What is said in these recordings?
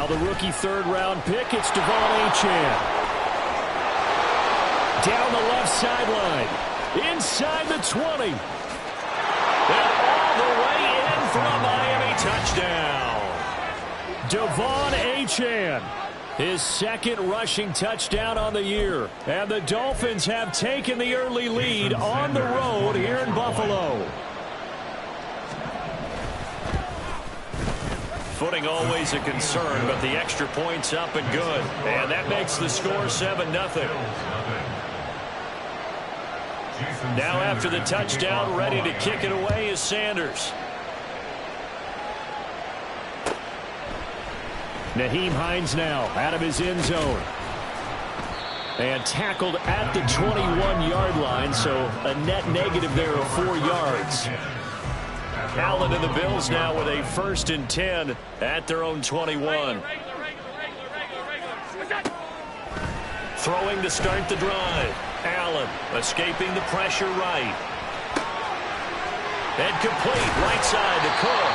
the rookie third-round pick, it's Devon Achane. Down the left sideline. Inside the 20. And all the way in for a Miami touchdown. Devon Achane. His second rushing touchdown on the year. And the Dolphins have taken the early lead on the road here in Buffalo. Footing always a concern, but the extra point's up and good. And that makes the score 7-0. Now after the touchdown, ready to kick it away is Sanders. Nyheim Hines now out of his end zone. And tackled at the 21-yard line, so a net negative there of 4 yards. Allen and the Bills now with a 1st and 10 at their own 21. Throwing to start the drive. Allen escaping the pressure right. And complete right side to Cook.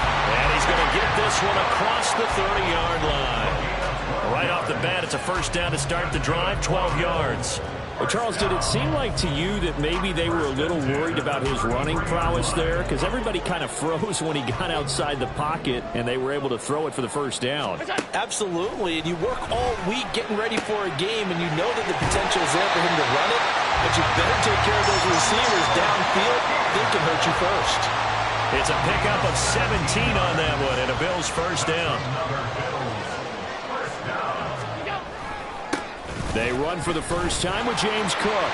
And he's going to get this one across the 30-yard line. Right off the bat, it's a 1st down to start the drive, 12 yards. Well, Charles, did it seem like to you that maybe they were a little worried about his running prowess there? Because everybody kind of froze when he got outside the pocket, and they were able to throw it for the 1st down. Absolutely, and you work all week getting ready for a game, and you know that the potential is there for him to run it, but you better take care of those receivers downfield. They can hurt you first. It's a pickup of 17 on that one, and a Bills 1st down. They run for the 1st time with James Cook.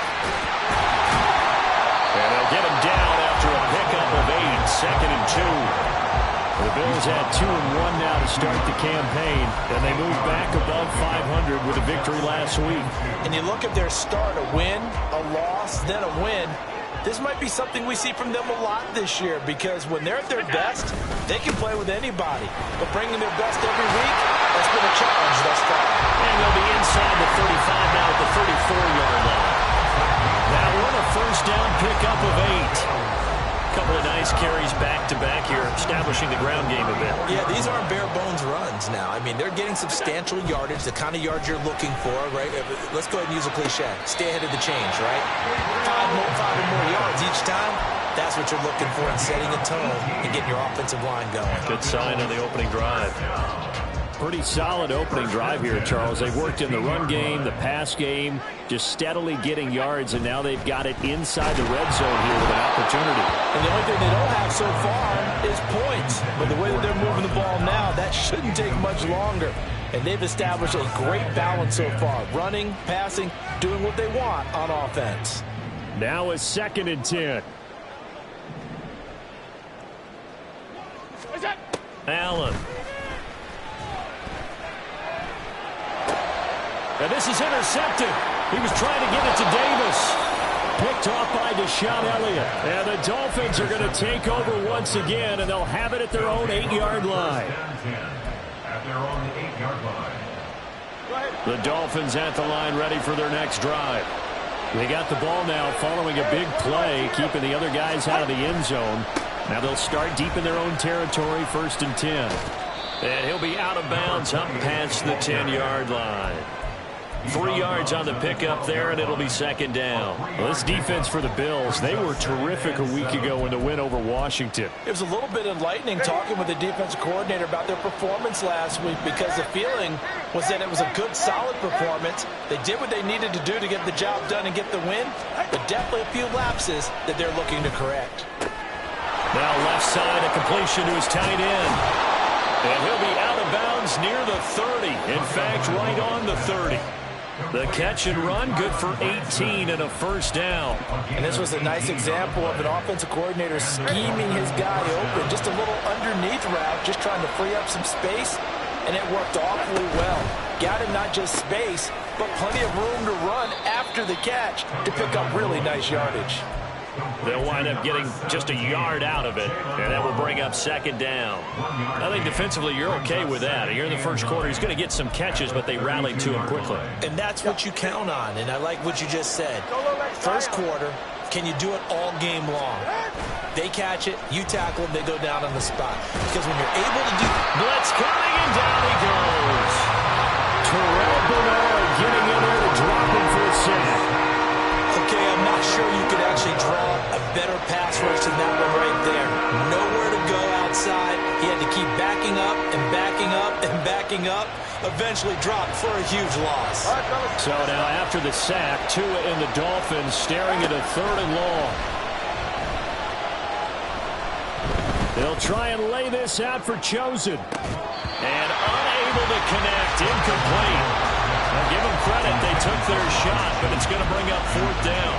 And they'll get him down after a pickup of 8, 2nd and 2. The Bills had 2-1 now to start the campaign, and they moved back above 500 with a victory last week. And you look at their start, a win, a loss, then a win. This might be something we see from them a lot this year, because when they're at their best, they can play with anybody. But bringing their best every week, that's been a challenge thus far. And they'll be inside the 35 now at the 34-yard line. Now on a 1st down pickup of 8. Couple of nice carries back-to-back here, establishing the ground game a bit. Yeah, these aren't bare-bones runs now. I mean, they're getting substantial yardage, the kind of yards you're looking for, right? Let's go ahead and use a cliche. Stay ahead of the change, right? 5 or more yards each time. That's what you're looking for in setting a tone and getting your offensive line going. Good sign on the opening drive. Pretty solid opening drive here, Charles. They've worked in the run game, the pass game, just steadily getting yards, and now they've got it inside the red zone here with an opportunity. And the only thing they don't have so far is points. But the way that they're moving the ball now, that shouldn't take much longer. And they've established a great balance so far. Running, passing, doing what they want on offense. Now a 2nd and 10. Allen. And this is intercepted. He was trying to get it to Davis. Picked off by Deshaun Elliott. And the Dolphins are going to take over once again, and they'll have it at their own 8-yard line. The Dolphins at the line ready for their next drive. They got the ball now following a big play, keeping the other guys out of the end zone. Now they'll start deep in their own territory, 1st and 10. And he'll be out of bounds up past the 10-yard line. 3 yards on the pickup there, and it'll be 2nd down. Well, this defense for the Bills, they were terrific a week ago in the win over Washington. It was a little bit enlightening talking with the defensive coordinator about their performance last week, because the feeling was that it was a good, solid performance. They did what they needed to do to get the job done and get the win, but definitely a few lapses that they're looking to correct. Now left side, a completion to his tight end. And he'll be out of bounds near the 30. In fact, right on the 30. The catch and run, good for 18 and a 1st down. And this was a nice example of an offensive coordinator scheming his guy open. Just a little underneath route, just trying to free up some space, and it worked awfully well. Got him not just space, but plenty of room to run after the catch to pick up really nice yardage. They'll wind up getting just a yard out of it, and that will bring up 2nd down. I think defensively you're okay with that. Here in the 1st quarter, he's going to get some catches, but they rallied to him quickly. And that's what you count on, and I like what you just said. 1st quarter, can you do it all game long? They catch it, you tackle them, they go down on the spot. Because when you're able to do... Blitz coming, and down he goes. Terrell Bernard getting in there to drop him for a sack. Okay, I'm not sure you could actually draw a better pass rush than that one right there. Nowhere to go outside. He had to keep backing up and backing up and backing up. Eventually dropped for a huge loss. So now after the sack, Tua and the Dolphins staring at a 3rd and long. They'll try and lay this out for Chosen. And unable to connect, incomplete. Now give them credit, they took their shot, but it's going to bring up 4th down.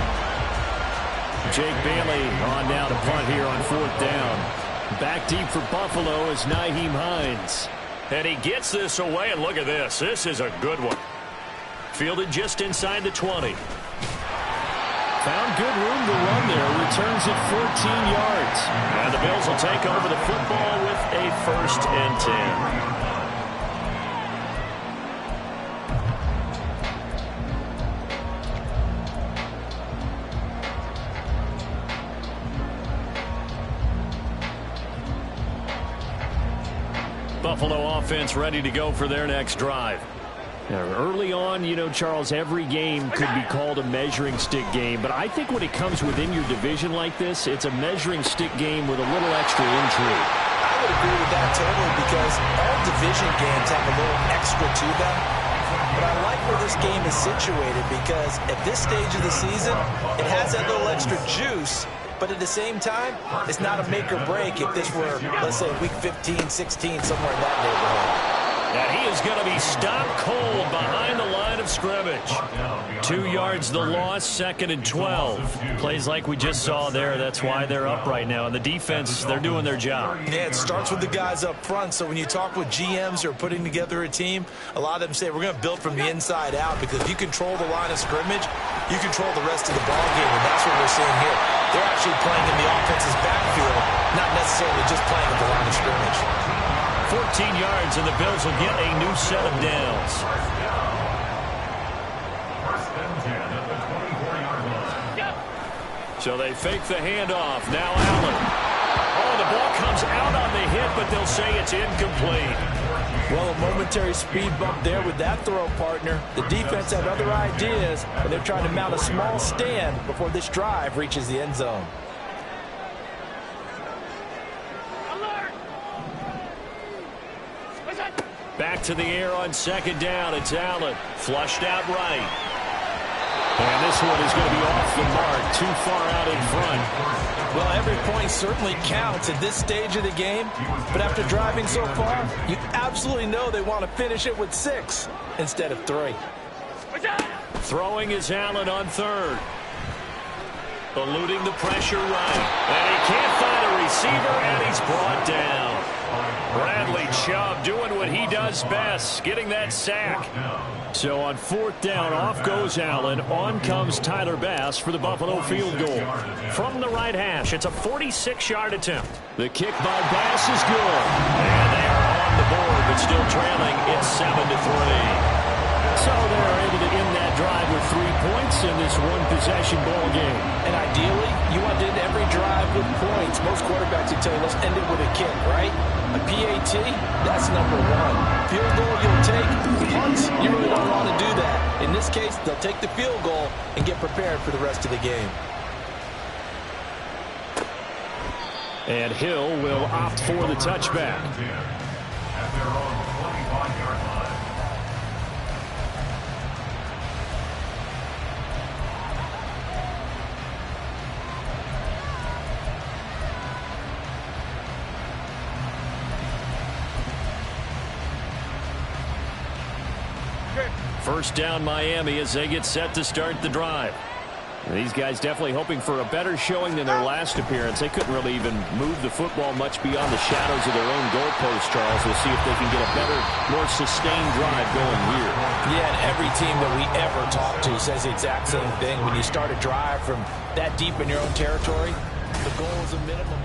Jake Bailey on now to punt here on 4th down. Back deep for Buffalo is Nyheim Hines. And he gets this away, and look at this. This is a good one. Fielded just inside the 20. Found good room to run there. Returns it 14 yards. And the Bills will take over the football with a 1st and 10. Buffalo offense ready to go for their next drive. Now, early on, you know, Charles, every game could be called a measuring stick game. But I think when it comes within your division like this, it's a measuring stick game with a little extra intrigue. I would agree with that totally because all division games have a little extra to them. But I like where this game is situated because at this stage of the season, it has that little extra juice. But at the same time, it's not a make or break if this were, let's say, week 15, 16, somewhere in that neighborhood. And he is going to be stopped cold behind the line of scrimmage. 2 yards the loss, 2nd and 12. Plays like we just saw there. That's why they're up right now. And the defense, they're doing their job. Yeah, it starts with the guys up front. So when you talk with GMs who are putting together a team, a lot of them say we're going to build from the inside out because if you control the line of scrimmage, you control the rest of the ball game. And that's what we're seeing here. They're actually playing in the offense's backfield, not necessarily just playing at the line of scrimmage. 14 yards, and the Bills will get a new set of downs. So they fake the handoff. Now Allen. Oh, the ball comes out on the hit, but they'll say it's incomplete. Well, a momentary speed bump there with that throw, partner. The defense had other ideas, and they're trying to mount a small stand before this drive reaches the end zone. Back to the air on 2nd down. It's Allen. Flushed out right. And this one is going to be off the mark. Too far out in front. Well, every point certainly counts at this stage of the game. But after driving so far, you absolutely know they want to finish it with 6 instead of 3. Throwing is Allen on 3rd. Eluding the pressure right. And he can't find a receiver, and he's brought down. Bradley Chubb doing what he does best, getting that sack. So on 4th down, off goes Allen. On comes Tyler Bass for the Buffalo field goal. From the right hash, it's a 46-yard attempt. The kick by Bass is good. And they are on the board, but still trailing. It's 7-3. So they're able to end that drive with 3 points in this one-possession ball game. And ideally, you want to end every drive with points. Most quarterbacks would tell you, let's end it with a kick, right? A PAT, that's number 1. Field goal you'll take. Punts, you really don't want to do that. In this case, they'll take the field goal and get prepared for the rest of the game. And Hill will opt for the touchback. First down Miami as they get set to start the drive. These guys definitely hoping for a better showing than their last appearance. They couldn't really even move the football much beyond the shadows of their own goalpost, Charles. We'll see if they can get a better, more sustained drive going here. Yeah, and every team that we ever talk to says the exact same thing. When you start a drive from that deep in your own territory, the goal is a minimum.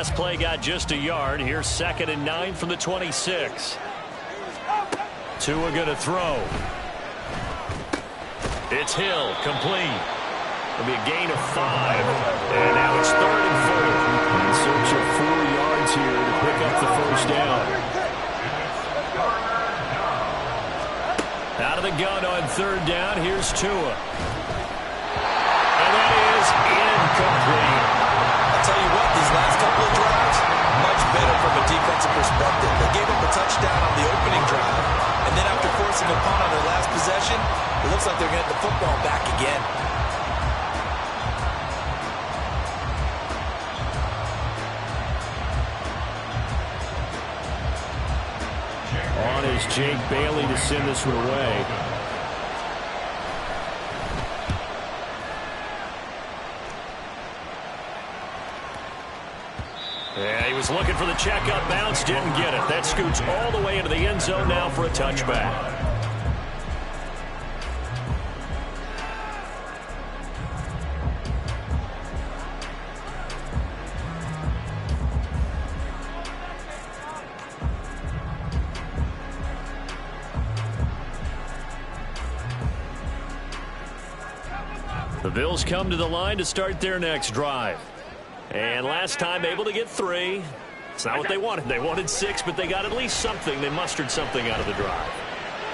last play got just a yard. Here's 2nd and 9 from the 26. Tua going to throw. It's Hill, complete. It'll be a gain of 5. And now it's 3rd and 4. In search of 4 yards here to pick up the first down. Out of the gun on 3rd down. Here's Tua. And that is incomplete. I'll tell you what, these last couple of drives, much better from a defensive perspective. They gave up a touchdown on the opening drive, and then after forcing a punt on their last possession, it looks like they're going to get the football back again. On is Jake Bailey to send this one away. Yeah, he was looking for the checkup bounce, didn't get it. That scoots all the way into the end zone now for a touchback. The Bills come to the line to start their next drive. And last time able to get 3. It's not what they wanted. They wanted 6, but they got at least something. They mustered something out of the drive.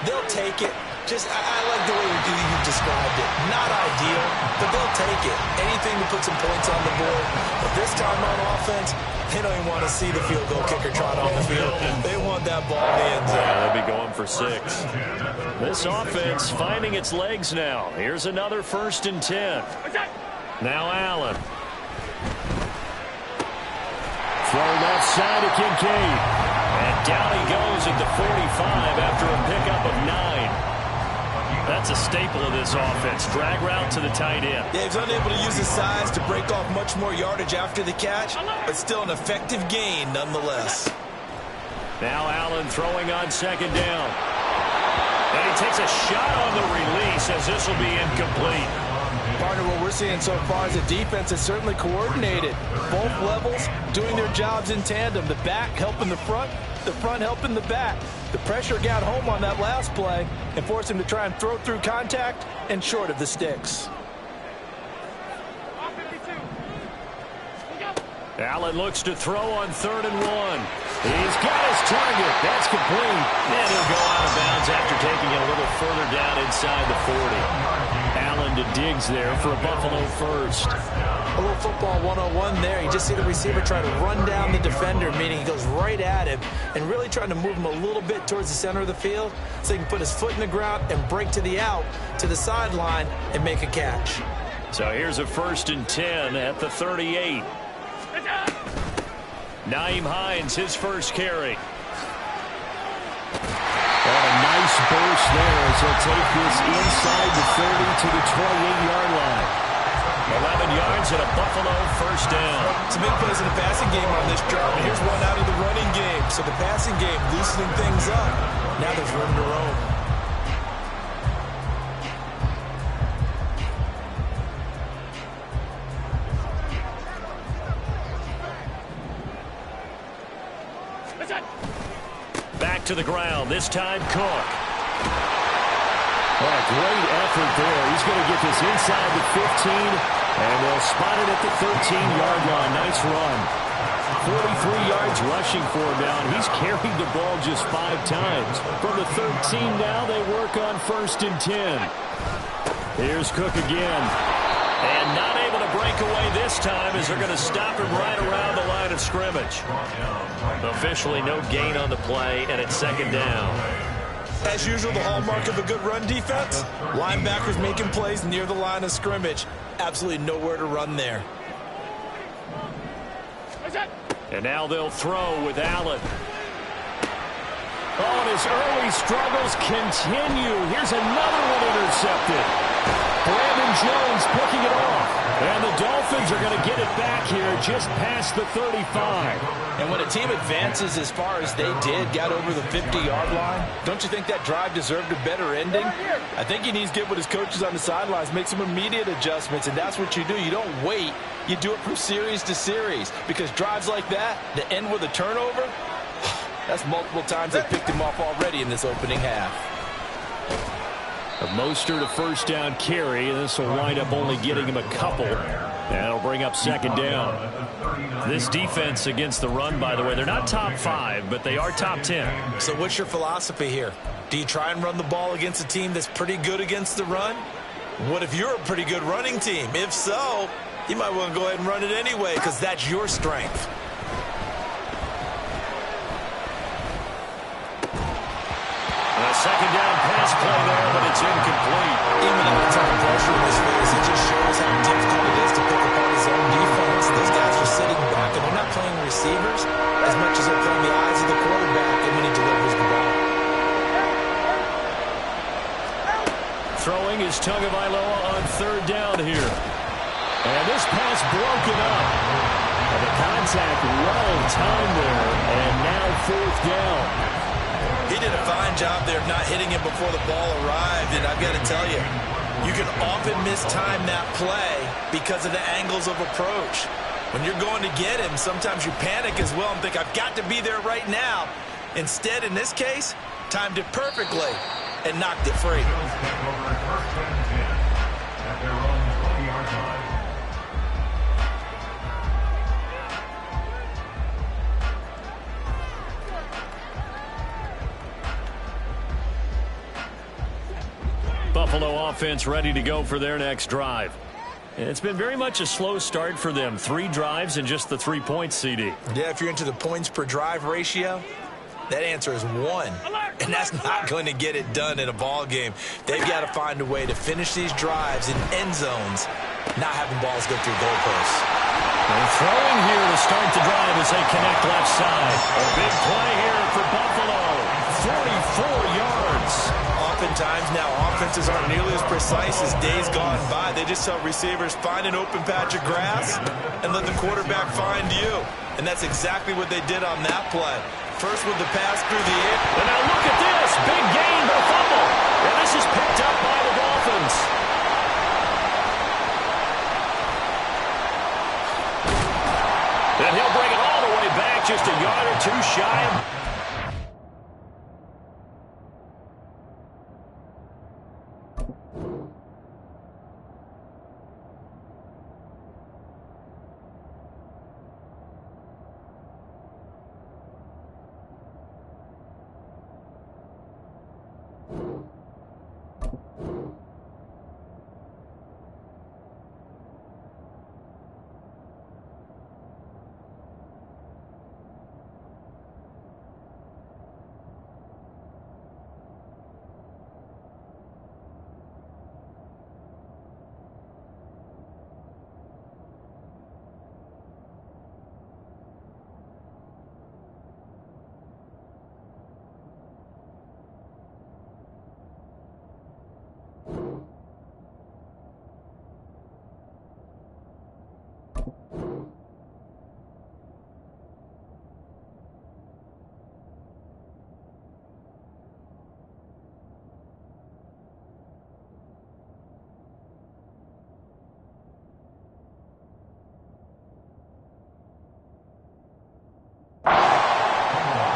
They'll take it. I like the way you described it. Not ideal, but they'll take it. Anything to put some points on the board. But this time on offense, they don't even want to see the field goal kicker trot on the field. They want that ball in the end zone. Yeah, they'll be going for 6. This offense finding its legs now. Here's another 1st and 10. Now Allen. Throw left side to Kincaid. And down he goes at the 45 after a pickup of 9. That's a staple of this offense. Drag route to the tight end. Yeah, he's unable to use his size to break off much more yardage after the catch, but still an effective gain nonetheless. Now Allen throwing on 2nd down. And he takes a shot on the release as this will be incomplete. Partner, what we're seeing so far is the defense is certainly coordinated. Both levels doing their jobs in tandem. The back helping the front helping the back. The pressure got home on that last play and forced him to try and throw through contact and short of the sticks. Allen looks to throw on 3rd and 1. He's got his target. That's complete. And he'll go out of bounds after taking it a little further down inside the 40. Allen to Diggs there for a Buffalo first. A little football 101 there. You just see the receiver try to run down the defender, meaning he goes right at him and really trying to move him a little bit towards the center of the field so he can put his foot in the ground and break to the out, to the sideline, and make a catch. So here's a 1st and 10 at the 38. Nyheim Hines, his first carry. Oh, a nice burst there as he'll take this inside the 30 to the 28-yard line. 11 yards and a Buffalo first down. Some big plays in the passing game on this drive. Here's one out of the running game. So the passing game loosening things up. Now there's room to roam. Back to the ground. This time Cook. Oh, great effort there. He's going to get this inside the 15, and they'll spot it at the 13-yard line. Nice run. 43 yards rushing for him now, and he's carried the ball just 5 times. From the 13 now, they work on 1st and 10. Here's Cook again. And not able to break away this time as they're going to stop him right around the line of scrimmage. Officially no gain on the play, and it's 2nd down. As usual, the hallmark of a good run defense, linebackers making plays near the line of scrimmage. Absolutely nowhere to run there. And now they'll throw with Allen. Oh, and his early struggles continue. Here's another one intercepted. Brandon Jones picking it off. And the Dolphins are going to get it back here just past the 35. And when a team advances as far as they did, got over the 50-yard line, don't you think that drive deserved a better ending? I think he needs to get with his coaches on the sidelines, make some immediate adjustments, and that's what you do. You don't wait. You do it from series to series, because drives like that end with a turnover, that's multiple times they picked him off already in this opening half. A Mostert, a first down carry, and this will wind up only getting him a couple. That'll bring up second down. This defense against the run, by the way, they're not top 5, but they are top 10. So what's your philosophy here? Do you try and run the ball against a team that's pretty good against the run? What if you're a pretty good running team? If so, you might want to go ahead and run it anyway, because that's your strength. A second down pass play there, but it's incomplete. Even in the time pressure in his face, it just shows how difficult it is to pick apart his own defense. Those guys are sitting back, and they're not playing receivers as much as they're playing the eyes of the quarterback and when he delivers the ball. Throwing is Tagovailoa on third down here. And this pass broken up. And the contact well timed there, and now fourth down. He did a fine job there of not hitting him before the ball arrived, and I've got to tell you, you can often mistime that play because of the angles of approach. When you're going to get him, sometimes you panic as well and think, I've got to be there right now. Instead, in this case, timed it perfectly and knocked it free. Buffalo offense ready to go for their next drive. It's been very much a slow start for them. 3 drives and just the 3 points, CD. Yeah, if you're into the points per drive ratio, that answer is 1. And that's not going to get it done in a ball game. They've got to find a way to finish these drives in end zones, not having balls go through goalposts. And throwing here to start the drive as they connect left side. A big play here for Buffalo. 44 yards. Oftentimes now offenses aren't nearly as precise as days gone by. They just tell receivers, find an open patch of grass and let the quarterback find you. And that's exactly what they did on that play. First with the pass through the air. And now look at this. Big gain, but a fumble. And this is picked up by the Dolphins. And he'll bring it all the way back, just a yard or two shy of.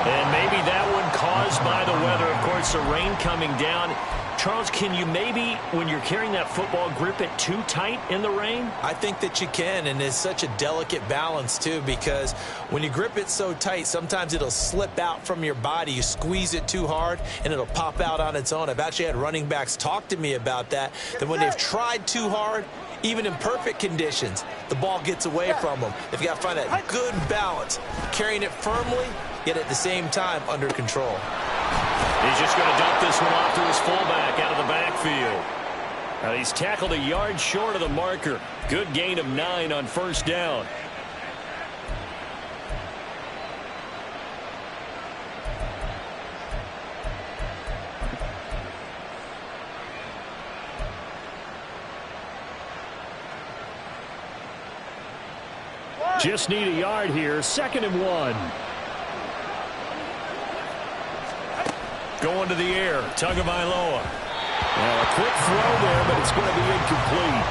And maybe that one caused by the weather. Of course, the rain coming down. Charles, can you maybe, when you're carrying that football, grip it too tight in the rain? I think that you can, and it's such a delicate balance, too, because when you grip it so tight, sometimes it'll slip out from your body. You squeeze it too hard, and it'll pop out on its own. I've actually had running backs talk to me about that when they've tried too hard, even in perfect conditions, the ball gets away from them. They've got to find that good balance, carrying it firmly, yet at the same time under control. He's just going to dump this one off to his fullback out of the backfield. Now he's tackled a yard short of the marker. Good gain of 9 on first down. Just need a yard here. 2nd and 1. Going to the air. Tagovailoa. Well, a quick throw there, but it's going to be incomplete.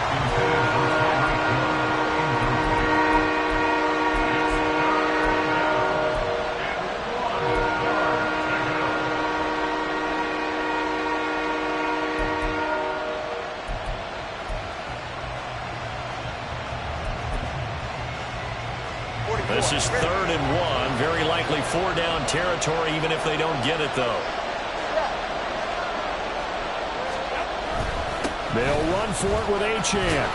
3rd and 1. Very likely 4-down territory, even if they don't get it, though. They'll run for it with Achane.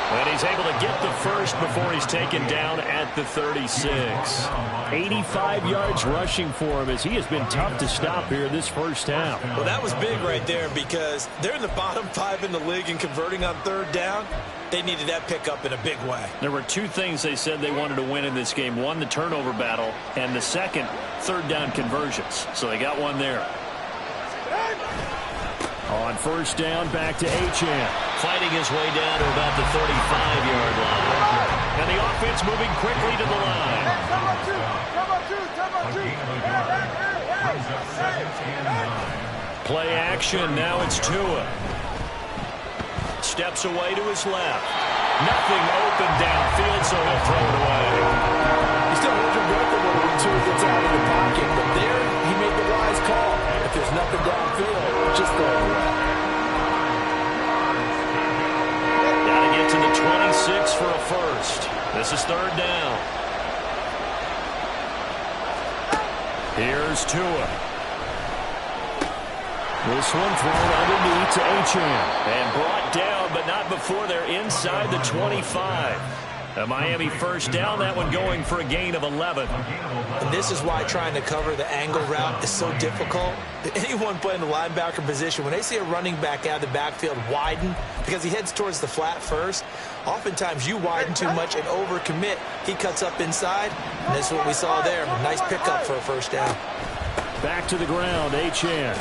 And he's able to get the first before he's taken down at the 36. 85 yards rushing for him as he has been tough to stop here this first half. Well, that was big right there because they're in the bottom 5 in the league and converting on 3rd down. They needed that pickup in a big way. There were 2 things they said they wanted to win in this game. One, the turnover battle, and the second, 3rd down conversions. So they got one there. On 1st down, back to Achane. Fighting his way down to about the 35-yard line. And the offense moving quickly to the line. Play action, now it's Tua. Steps away to his left. Nothing open downfield, so he'll throw it away. He still holds your breath a little when Tua gets out of the pocket, but there he made the wise call. If there's nothing downfield, just throw it away. Got to get to the 26 for a first. This is 3rd down. Here's Tua. This one thrown underneath to Achane. And brought down, but not before they're inside the 25. A Miami 1st down, that one going for a gain of 11. And this is why trying to cover the angle route is so difficult. Anyone playing the linebacker position, when they see a running back out of the backfield widen, because he heads towards the flat first, oftentimes you widen too much and overcommit. He cuts up inside, and that's what we saw there. Nice pickup for a 1st down. Back to the ground, Achane.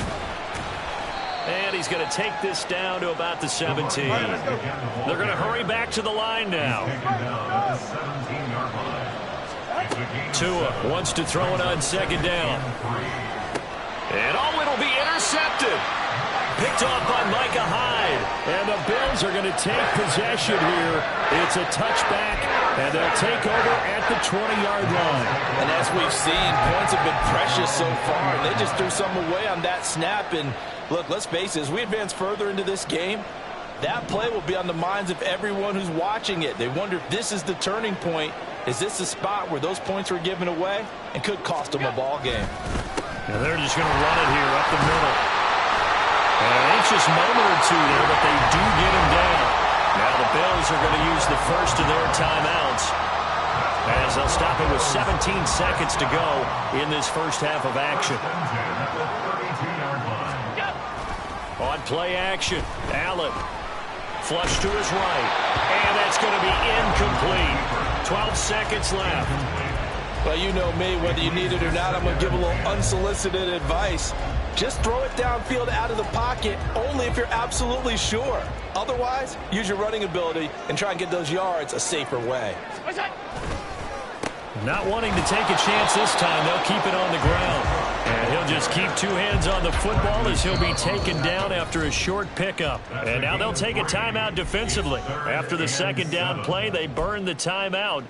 And he's going to take this down to about the 17. They're going to hurry back to the line now. Tua wants to throw it on 2nd down. And oh, it'll be intercepted. Picked off by Micah Hyde. And the Bills are going to take possession here. It's a touchback, and they'll take over at the 20-yard line. And as we've seen, points have been precious so far. And they just threw some away on that snap. And look, let's face it, as we advance further into this game, that play will be on the minds of everyone who's watching it. They wonder if this is the turning point. Is this the spot where those points were given away and could cost them a ball game? And they're just going to run it here up the middle. An anxious moment or two there, but they do get him down. Now the Bills are going to use the first of their timeouts as they'll stop it with 17 seconds to go in this first half of action. On play action, Allen. Flush to his right. And that's going to be incomplete. 12 seconds left. Well, you know me, whether you need it or not, I'm going to give a little unsolicited advice. Just throw it downfield out of the pocket only if you're absolutely sure. Otherwise, use your running ability and try and get those yards a safer way. Not wanting to take a chance this time, they'll keep it on the ground. And he'll just keep 2 hands on the football as he'll be taken down after a short pickup. And now they'll take a timeout defensively. After the 2nd down play, they burn the timeout,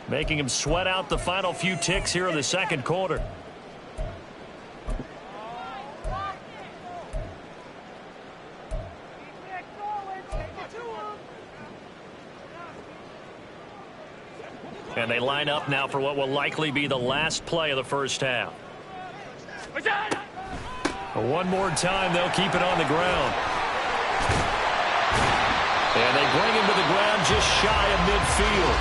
making him sweat out the final few ticks here in the 2nd quarter. And they line up now for what will likely be the last play of the first half. One more time, they'll keep it on the ground. And they bring him to the ground just shy of midfield.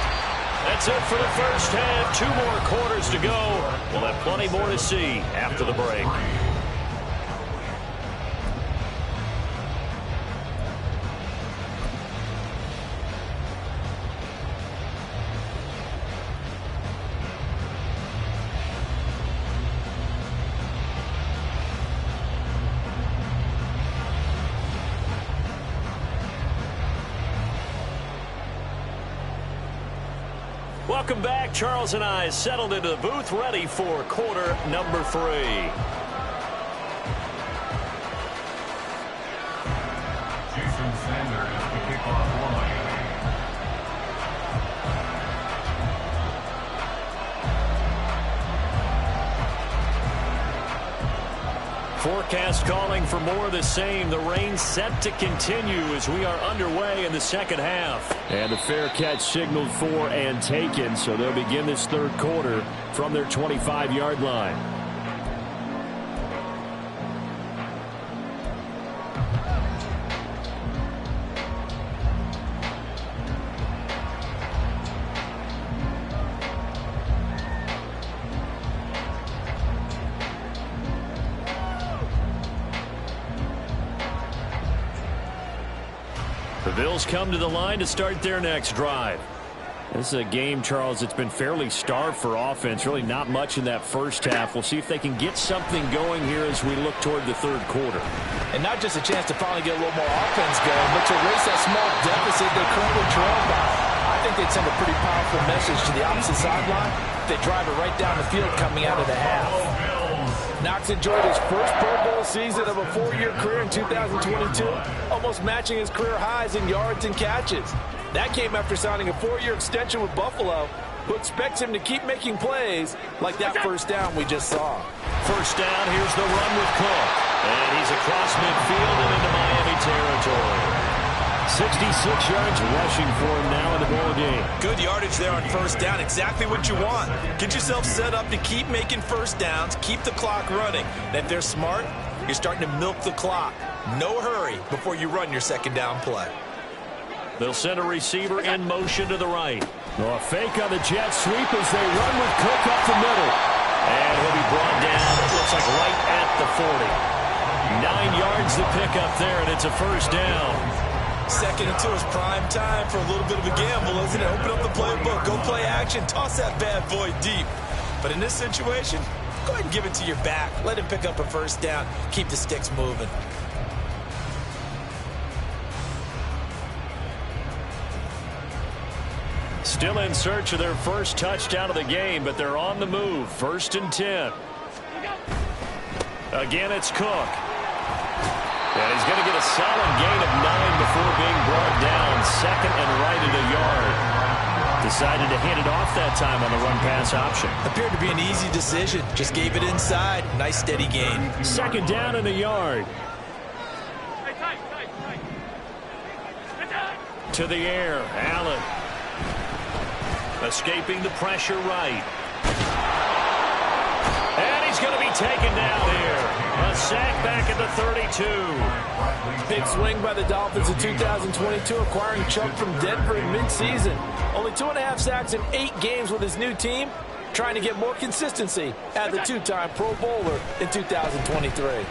That's it for the first half. 2 more quarters to go. We'll have plenty more to see after the break. Welcome back. Charles and I settled into the booth, ready for quarter number 3. Jason Sanders, the kickoff line. Forecast calling for more of the same. The rain set to continue as we are underway in the second half. And the fair catch signaled for and taken, so they'll begin this third quarter from their 25-yard line. The Bills come to the line to start their next drive. This is a game, Charles, it's been fairly starved for offense. Really not much in that first half. We'll see if they can get something going here as we look toward the third quarter. And not just a chance to finally get a little more offense going, but to erase that small deficit they currently trail by. I think they'd send a pretty powerful message to the opposite sideline if they drive it right down the field coming out of the half. Knox enjoyed his first Pro Bowl season of a 4-year career in 2022, almost matching his career highs in yards and catches. That came after signing a 4-year extension with Buffalo, who expects him to keep making plays like that first down we just saw. First down, here's the run with Cook. And he's across midfield and into Miami territory. 66 yards rushing for him now in the ball game. Good yardage there on first down. Exactly what you want. Get yourself set up to keep making first downs, keep the clock running. And if they're smart, you're starting to milk the clock. No hurry before you run your second down play. They'll send a receiver in motion to the right. A fake on the jet sweep as they run with Cook up the middle. And he'll be brought down, it looks like right at the 40. 9 yards to pick up there, and it's a first down. Second and 2 is prime time for a little bit of a gamble, isn't it? Open up the playbook, go play action, toss that bad boy deep. But in this situation, go ahead and give it to your back. Let him pick up a first down. Keep the sticks moving. Still in search of their first touchdown of the game, but they're on the move. 1st and 10. Again, it's Cook. And he's going to get a solid gain of 9 before being brought down. 2nd and right at a yard. Decided to hand it off that time on the run-pass option. Appeared to be an easy decision. Just gave it inside. Nice steady gain. 2nd down and a yard. To the air, Allen. Escaping the pressure right. And he's going to be taken down here. A sack back at the 32. Big swing by the Dolphins in 2022, acquiring Chubb from Denver in midseason. Only 2.5 sacks in 8 games with his new team, trying to get more consistency at the 2-time Pro Bowler in 2023. Able to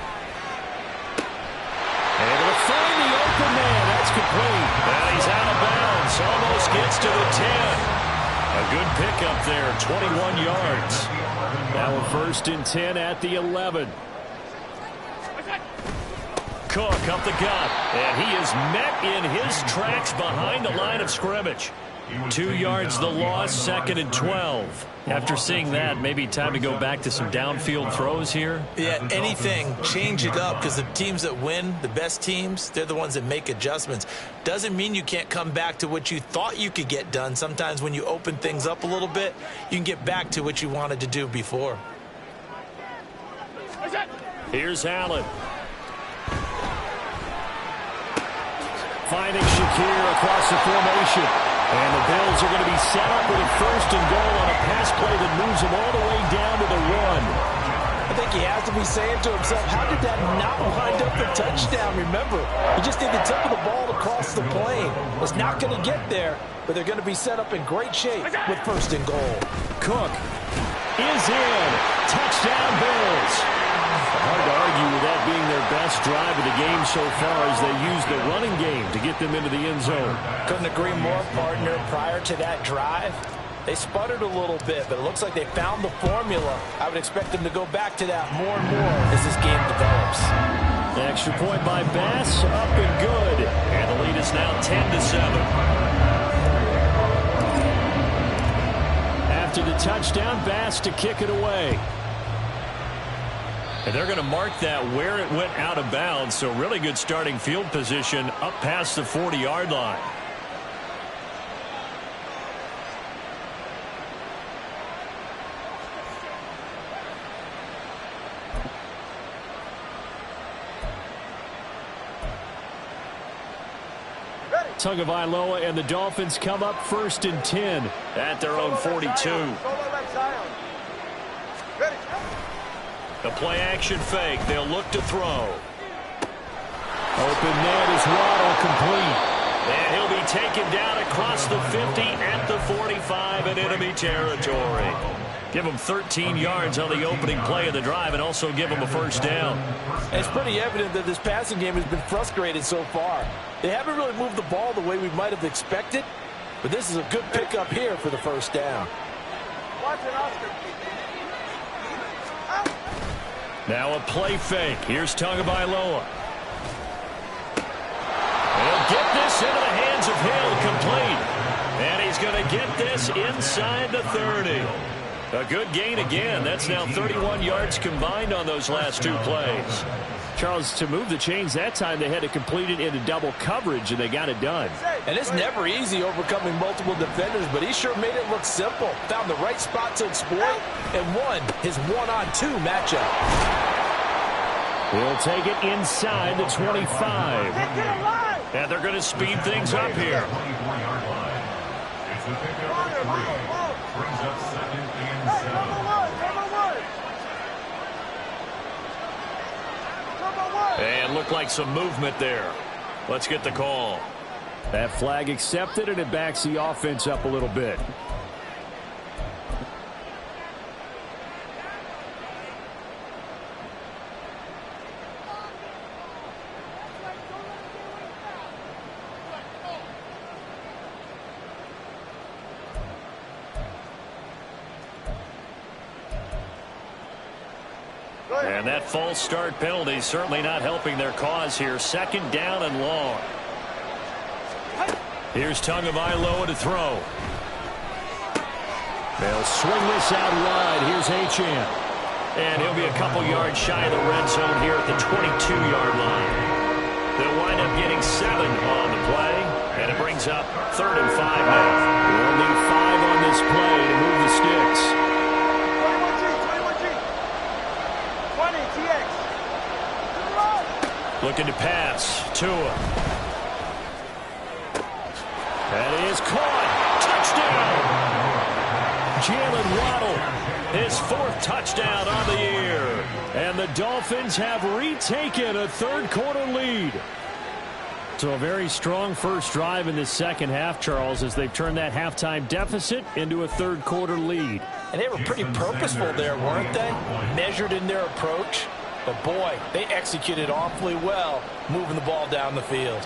find the open man. That's complete. And he's out of bounds. Almost gets to the 10. A good pickup there, 21 yards. Now a 1st and 10 at the 11. Cook up the gut, and he is met in his tracks behind the line of scrimmage. 2 yards the loss, 2nd and 12. After seeing that, maybe time to go back to some downfield throws here. Yeah, anything, change it up, because the teams that win, the best teams, they're the ones that make adjustments. Doesn't mean you can't come back to what you thought you could get done. Sometimes when you open things up a little bit, you can get back to what you wanted to do before. Here's Allen. Finding Shakir across the formation. And the Bills are going to be set up with a 1st and goal on a pass play that moves them all the way down to the 1. I think he has to be saying to himself, how did that not wind up the touchdown? Remember, he just did the tip of the ball across the plane. Was not going to get there, but they're going to be set up in great shape with 1st and goal. Cook is in. Touchdown, Bills. Hard to argue with that being their best drive of the game so far as they use the running game to get them into the end zone. Couldn't agree more, partner. Prior to that drive, they sputtered a little bit, but it looks like they found the formula. I would expect them to go back to that more and more as this game develops. The extra point by Bass, up and good. And the lead is now 10-7. after the touchdown, Bass to kick it away. And they're going to mark that where it went out of bounds, so really good starting field position up past the 40-yard line. Tagovailoa and the Dolphins come up 1st and 10 at their own 42. The play-action fake. They'll look to throw. Open man is Waddle, complete. And he'll be taken down across the 50 at the 45 in enemy territory. Give him 13 yards on the opening play of the drive and also give him a first down. It's pretty evident that this passing game has been frustrated so far. They haven't really moved the ball the way we might have expected, but this is a good pickup here for the first down. Now a play fake. Here's Tagovailoa. He'll get this into the hands of Hill, complete. And he's going to get this inside the 30. A good gain again. That's now 31 yards combined on those last two plays. Charles, to move the chains that time, they had to complete it into double coverage, and they got it done. And it's never easy overcoming multiple defenders, but he sure made it look simple. Found the right spot to exploit and won his one-on-two matchup. He'll take it inside the 25. And they're going to speed things up here. It's a pickup of 3. Brings up 2nd and 7. And looked like some movement there. Let's get the call. That flag accepted, and it backs the offense up a little bit. And that false start penalty certainly not helping their cause here. 2nd down and long. Here's Tagovailoa to throw. They'll swing this out wide. Here's Achane. And he'll be a couple yards shy of the red zone here at the 22-yard line. They'll wind up getting 7 on the play. And it brings up 3rd and 5 now. We'll need 5 on this play to move the sticks. Looking to pass. Tua. That is caught. Touchdown. Jalen Waddle. His 4th touchdown on the year. And the Dolphins have retaken a 3rd quarter lead. So a very strong first drive in the second half, Charles, as they've turned that halftime deficit into a 3rd quarter lead. And they were pretty purposeful there, weren't they? Measured in their approach. But, boy, they executed awfully well moving the ball down the field.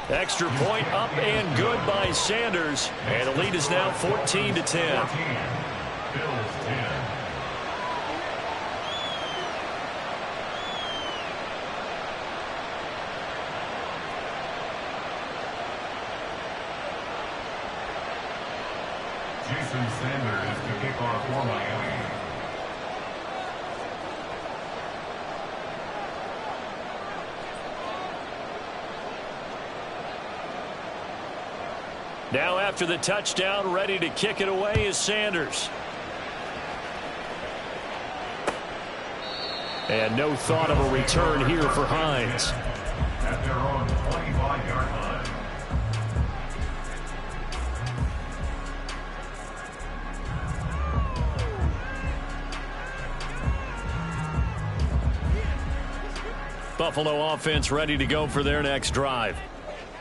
Extra point up and good by Sanders. And the lead is now 14-10. Bills 10. Jason Sanders to kick off for Miami. Now after the touchdown, ready to kick it away is Sanders. And no thought of a return here for Hines. At their own 25-yard line. Buffalo offense ready to go for their next drive.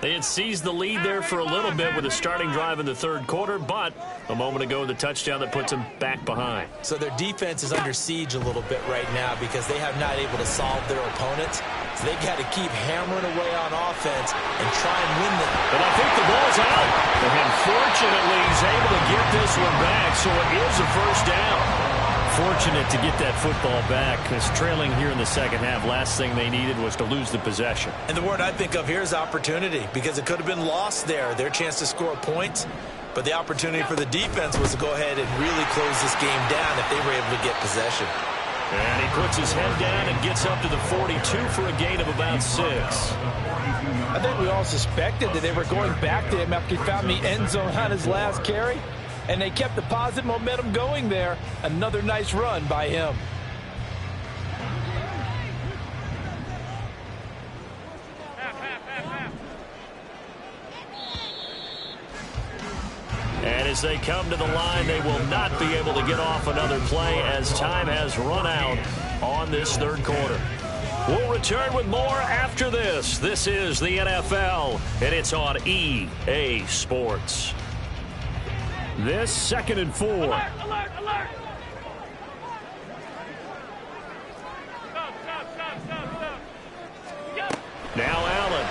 They had seized the lead there for a little bit with a starting drive in the 3rd quarter, but a moment ago the touchdown that puts them back behind. So their defense is under siege a little bit right now because they have not able to solve their opponents. So they've got to keep hammering away on offense and try and win them. And I think the ball's out. And fortunately, he's able to get this one back, so it is a first down. fortunate to get that football back, because trailing here in the second half, last thing they needed was to lose the possession. And the word I think of here is opportunity, because it could have been lost there, their chance to score points. But the opportunity for the defense was to go ahead and really close this game down if they were able to get possession. And he puts his head down and gets up to the 42 for a gain of about 6. I think we all suspected that they were going back to him after he found the end zone on his last carry. And they kept the positive momentum going there. Another nice run by him. And as they come to the line, they will not be able to get off another play as time has run out on this third quarter. We'll return with more after this. This is the NFL, and it's on EA Sports. This 2nd and 4. Alert, alert, alert. Stop. Now Allen.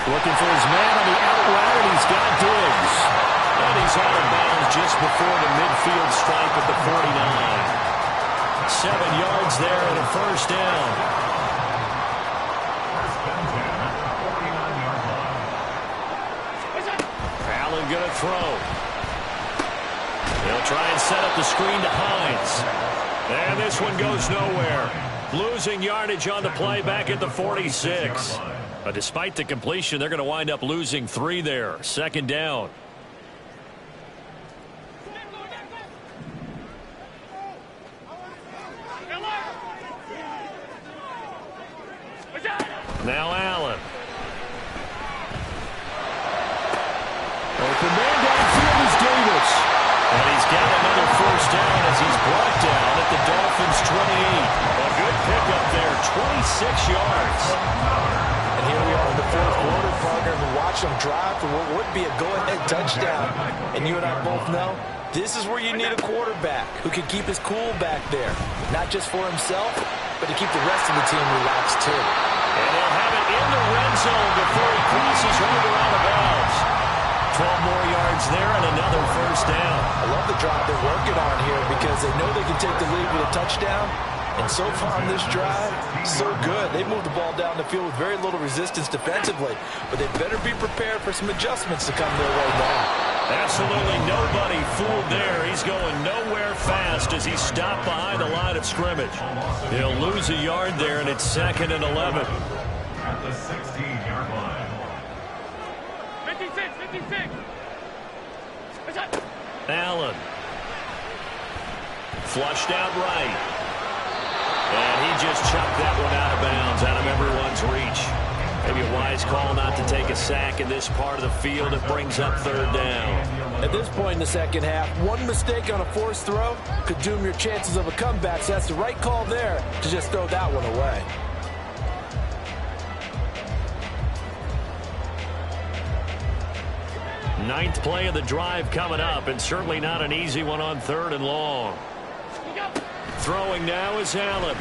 Looking for his man on the out route, and he's got Diggs. And he's out of bounds just before the midfield stripe at the 49. 7 yards there and a first down. Allen going to throw. He'll try and set up the screen to Hines. And this one goes nowhere. Losing yardage on the play back at the 46. But despite the completion, they're going to wind up losing 3 there. 2nd down. Now Allen. Open man downfield is Davis. And he's got another first down as he's brought down at the Dolphins' 28. A good pickup there, 26 yards. And here we are in the fourth quarter, partner, and watch them drive for what would be a go-ahead touchdown. And you and I both know this is where you need a quarterback who can keep his cool back there. Not just for himself, but to keep the rest of the team relaxed too. And he'll have it in the red zone before he crosses over out of bounds. 12 more yards there and another first down. I love the drive they're working on here because they know they can take the lead with a touchdown. And so far on this drive, so good. They moved the ball down the field with very little resistance defensively. But they better be prepared for some adjustments to come their way now. Absolutely nobody fooled there. He's going nowhere fast as he stopped behind the line of scrimmage. He'll lose a yard there, and it's 2nd and 11. At the 16-yard line. 56. Allen. Flushed out right. And he just chucked that one out of bounds, out of everyone's reach. Maybe a wise call not to take a sack in this part of the field. It brings up 3rd down. At this point in the second half, one mistake on a forced throw could doom your chances of a comeback. So that's the right call there to just throw that one away. Ninth play of the drive coming up, and certainly not an easy one on 3rd and long. Throwing now is Allen.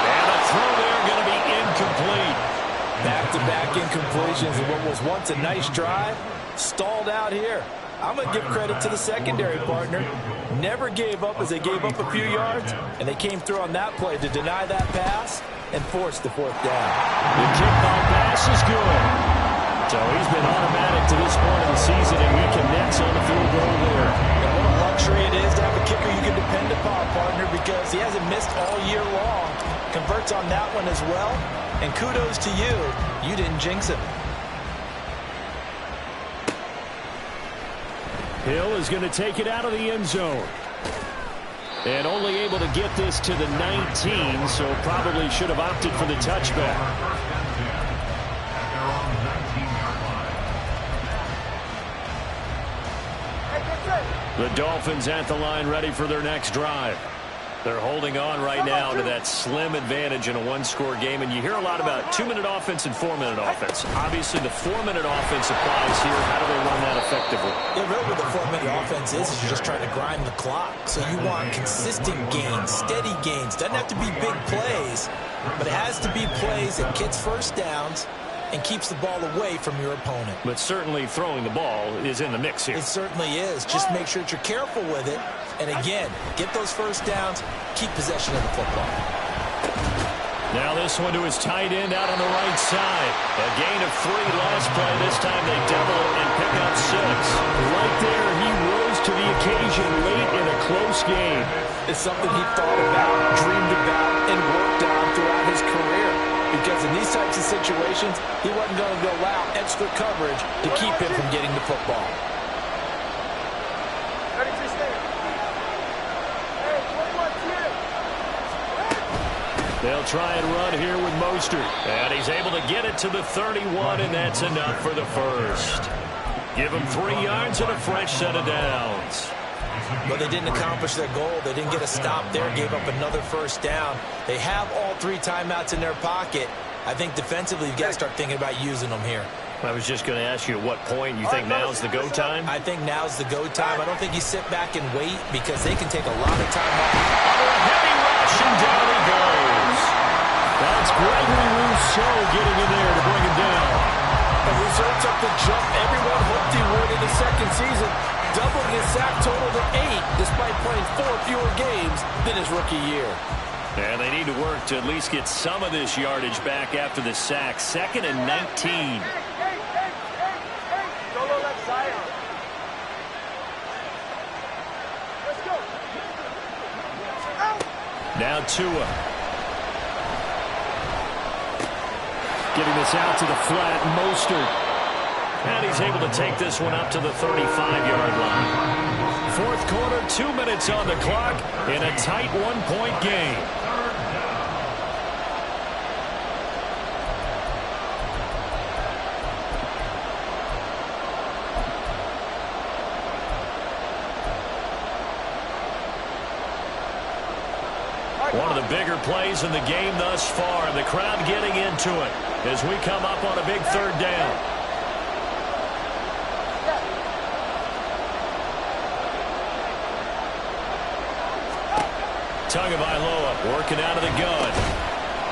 And a throw there going to be incomplete. Back-to-back incompletions in what was once a nice drive. Stalled out here. I'm going to give credit to the secondary partner. Never gave up as they gave up a few yards, and they came through on that play to deny that pass and force the 4th down. The kickoff pass is good. So he's been automatic to this point of the season, and he connects on the field goal there. And what a luxury it is to have a kicker you can depend upon, partner, because he hasn't missed all year long. Converts on that one as well. And kudos to you. You didn't jinx him. Hill is going to take it out of the end zone. And only able to get this to the 19, so probably should have opted for the touchback. The Dolphins at the line ready for their next drive. They're holding on right now to that slim advantage in a one-score game. And you hear a lot about 2-minute offense and 4-minute offense. Obviously, the 4-minute offense applies here. How do they run that effectively? Yeah, really what the 4-minute offense is you're just trying to grind the clock. So you want consistent gains, steady gains. Doesn't have to be big plays, but it has to be plays that gets first downs and keeps the ball away from your opponent. But certainly throwing the ball is in the mix here. It certainly is. Just make sure that you're careful with it. And again, get those first downs, keep possession of the football. Now this one to his tight end out on the right side. A gain of 3 last play. This time they double it and pick up 6. Right there, he rose to the occasion late in a close game. It's something he thought about, dreamed about, and worked on throughout his career. Because in these types of situations, he wasn't going to allow extra coverage to keep him from getting the football. They'll try and run here with Mostert. And he's able to get it to the 31, and that's enough for the first. Give him 3 yards and a fresh set of downs. But they didn't accomplish their goal. They didn't get a stop there, gave up another first down. They have all 3 timeouts in their pocket. I think defensively you've got to start thinking about using them here. I was just going to ask you at what point you think now's the go time? I think now's the go time. I don't think you sit back and wait because they can take a lot of time off. Under a heavy rush, and down he goes. That's Gregory Rousseau getting in there to bring him down. And Rousseau took the jump everyone hoped he would in the second season, doubling his sack total to 8 despite playing 4 fewer games than his rookie year. And they need to work to at least get some of this yardage back after the sack. 2nd and 19. Now Tua. Getting this out to the flat, Mostert. And he's able to take this one up to the 35-yard line. 4th quarter, 2 minutes on the clock in a tight 1-point game. One of the bigger plays in the game thus far. The crowd getting into it as we come up on a big 3rd down. Tagovailoa working out of the gun.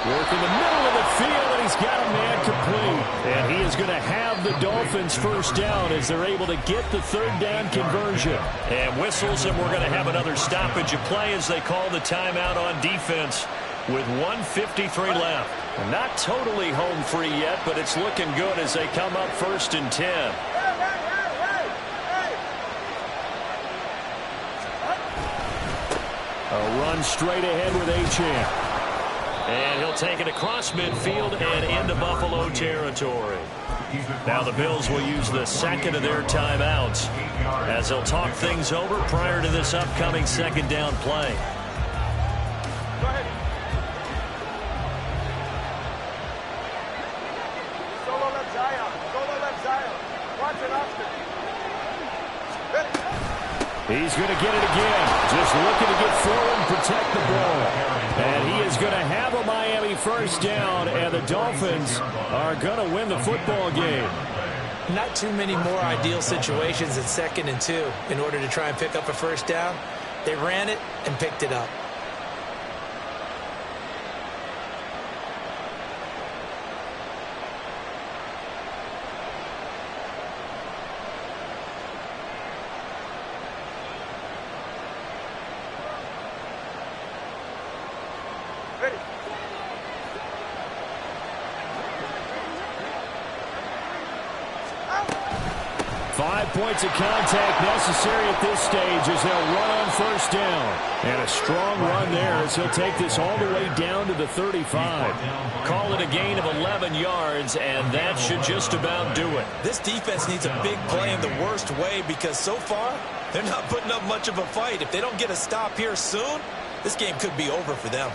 Working the middle of the field, and he's got a man complete. And he is going to have the Dolphins first down as they're able to get the 3rd down conversion. And whistles, and we're going to have another stoppage of play as they call the timeout on defense with 1:53 left. And not totally home free yet, but it's looking good as they come up 1st and 10. A run straight ahead with Achane. And he'll take it across midfield and into Buffalo territory. Now the Bills will use the 2nd of their timeouts as they'll talk things over prior to this upcoming 2nd down play. Go ahead. Solo left Zion. Solo left Zion. Watch it, Austin. He's going to get it again. Just looking to get forward and protect the ball. And he is going to have a Miami first down, and the Dolphins are going to win the football game. Not too many more ideal situations at 2nd and 2 in order to try and pick up a first down. They ran it and picked it up. Ready. 5 points of contact necessary at this stage as they'll run on first down. And a strong run there as he'll take this all the way down to the 35. Call it a gain of 11 yards, and that should just about do it. This defense needs a big play in the worst way because so far they're not putting up much of a fight. If they don't get a stop here soon, this game could be over for them.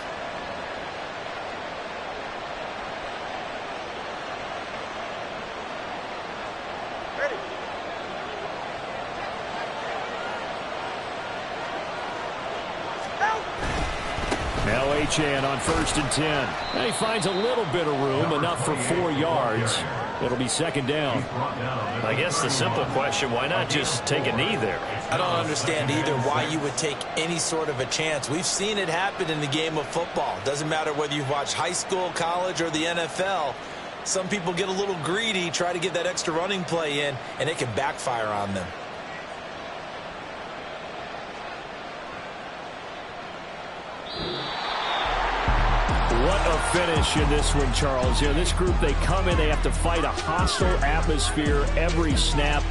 Now Achane on 1st and 10. And he finds a little bit of room, enough for 4 yards. It'll be 2nd down. I guess the simple question, why not just take a knee there? I don't understand either why you would take any sort of a chance. We've seen it happen in the game of football. Doesn't matter whether you've watched high school, college, or the NFL. Some people get a little greedy, try to get that extra running play in, and it can backfire on them. What a finish in this one, Charles. You know, this group, they come in, they have to fight a hostile atmosphere every snap.